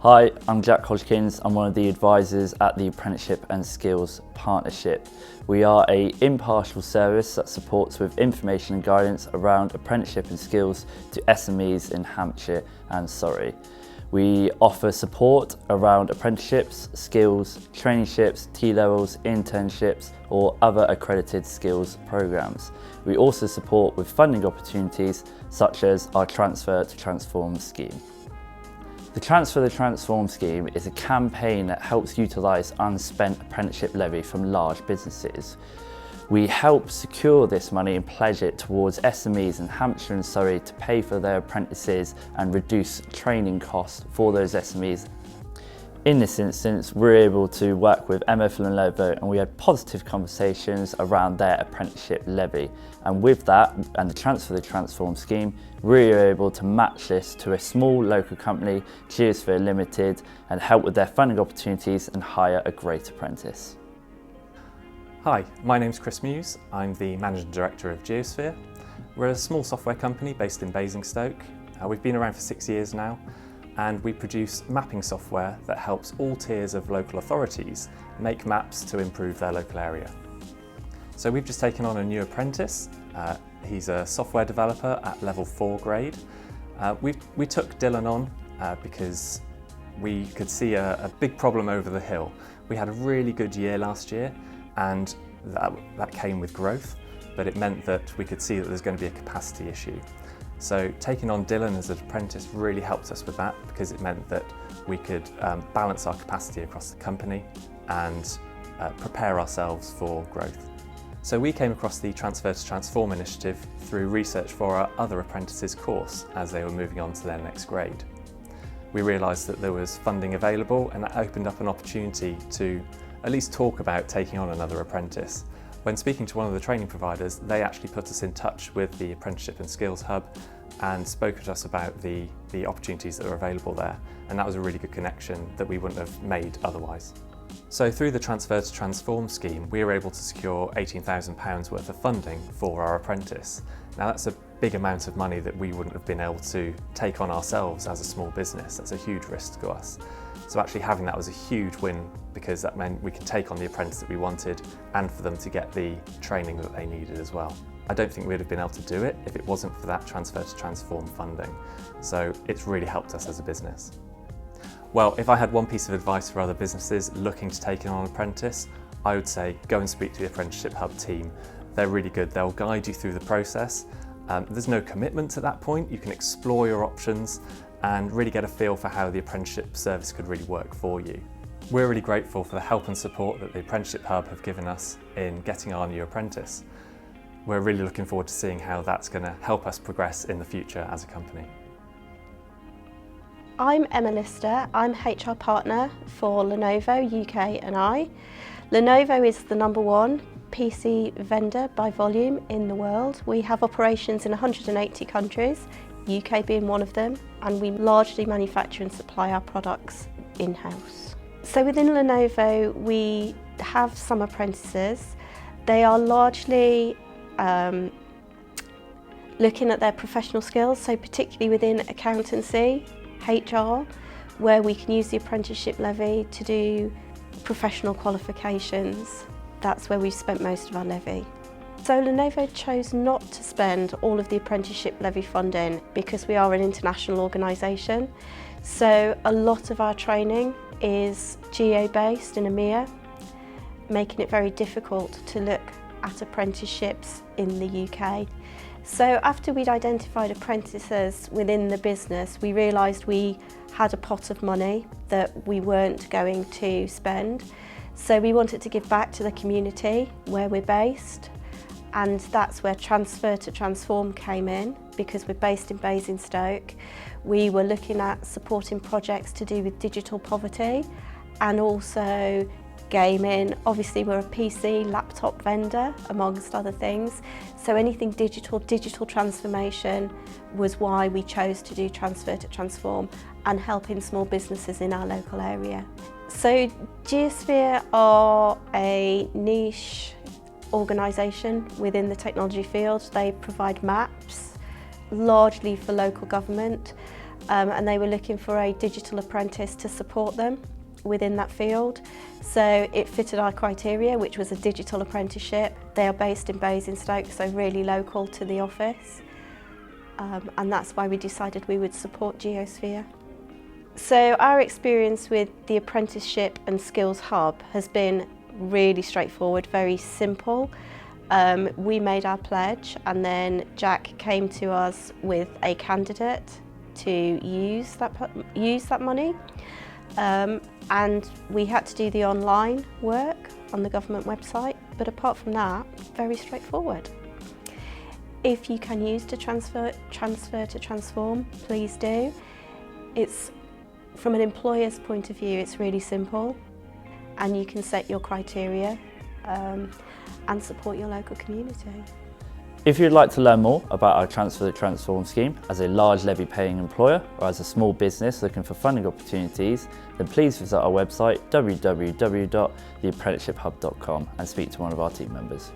Hi, I'm Jack Hodgkins. I'm one of the advisors at the Apprenticeship and Skills Partnership. We are an impartial service that supports with information and guidance around apprenticeship and skills to SMEs in Hampshire and Surrey. We offer support around apprenticeships, skills, traineeships, T-levels, internships or other accredited skills programmes. We also support with funding opportunities such as our Transfer to Transform scheme. The Transfer to Transform scheme is a campaign that helps utilise unspent apprenticeship levy from large businesses. We help secure this money and pledge it towards SMEs in Hampshire and Surrey to pay for their apprentices and reduce training costs for those SMEs. In this instance, we're able to work with Lenovo and we had positive conversations around their apprenticeship levy. And with that and the Transfer to Transform scheme, we were able to match this to a small local company, Geoxphere Limited, and help with their funding opportunities and hire a great apprentice. Hi, my name's Chris Muse. I'm the Managing Director of Geoxphere. We're a small software company based in Basingstoke. We've been around for 6 years now, and we produce mapping software that helps all tiers of local authorities make maps to improve their local area. So we've just taken on a new apprentice. He's a software developer at level 4 grade. We took Dylan on because we could see a big problem over the hill. We had a really good year last year, and that came with growth, but it meant that we could see that there's going to be a capacity issue. So taking on Dylan as an apprentice really helped us with that because it meant that we could balance our capacity across the company and prepare ourselves for growth. So we came across the Transfer to Transform initiative through research for our other apprentices course as they were moving on to their next grade. We realised that there was funding available, and that opened up an opportunity to at least talk about taking on another apprentice. When speaking to one of the training providers, they actually put us in touch with the Apprenticeship and Skills Hub and spoke to us about the opportunities that are available there, and that was a really good connection that we wouldn't have made otherwise. So through the Transfer to Transform scheme, we were able to secure £18,000 worth of funding for our apprentice. Now that's a big amount of money that we wouldn't have been able to take on ourselves as a small business. That's a huge risk to us. So actually having that was a huge win because that meant we could take on the apprentice that we wanted and for them to get the training that they needed as well. I don't think we'd have been able to do it if it wasn't for that Transfer to Transform funding. So it's really helped us as a business. Well, if I had one piece of advice for other businesses looking to take on an apprentice, I would say go and speak to the Apprenticeship Hub team. They're really good. They'll guide you through the process. There's no commitment at that point. You can explore your options and really get a feel for how the apprenticeship service could really work for you. We're really grateful for the help and support that the Apprenticeship Hub have given us in getting our new apprentice. We're really looking forward to seeing how that's going to help us progress in the future as a company. I'm Emma Lister. I'm HR partner for Lenovo UK and I. Lenovo is the #1 PC vendor by volume in the world. We have operations in 180 countries, UK being one of them, and we largely manufacture and supply our products in-house. So within Lenovo we have some apprentices. They are largely looking at their professional skills, so particularly within accountancy, HR, where we can use the apprenticeship levy to do professional qualifications. That's where we've spent most of our levy. So Lenovo chose not to spend all of the apprenticeship levy funding because we are an international organisation. So a lot of our training is geo-based in EMEA, making it very difficult to look at apprenticeships in the UK. So after we'd identified apprentices within the business, we realised we had a pot of money that we weren't going to spend. So we wanted to give back to the community where we're based, and that's where Transfer to Transform came in, because we're based in Basingstoke. We were looking at supporting projects to do with digital poverty and also gaming. Obviously we're a PC, laptop vendor amongst other things, so anything digital transformation was why we chose to do Transfer to Transform and helping small businesses in our local area. So Geoxphere are a niche organisation within the technology field. They provide maps largely for local government, and they were looking for a digital apprentice to support them within that field. So it fitted our criteria, which was a digital apprenticeship. They are based in Basingstoke, so really local to the office. And that's why we decided we would support Geoxphere. So our experience with the Apprenticeship and Skills Hub has been really straightforward, very simple. We made our pledge and then Jack came to us with a candidate to use that money. And we had to do the online work on the government website, but apart from that, very straightforward. If you can use to transfer to transform, please do. It's, from an employer's point of view, it's really simple, and you can set your criteria and support your local community. If you'd like to learn more about our Transfer to Transform scheme as a large levy paying employer or as a small business looking for funding opportunities, then please visit our website www.theapprenticeshiphub.com and speak to one of our team members.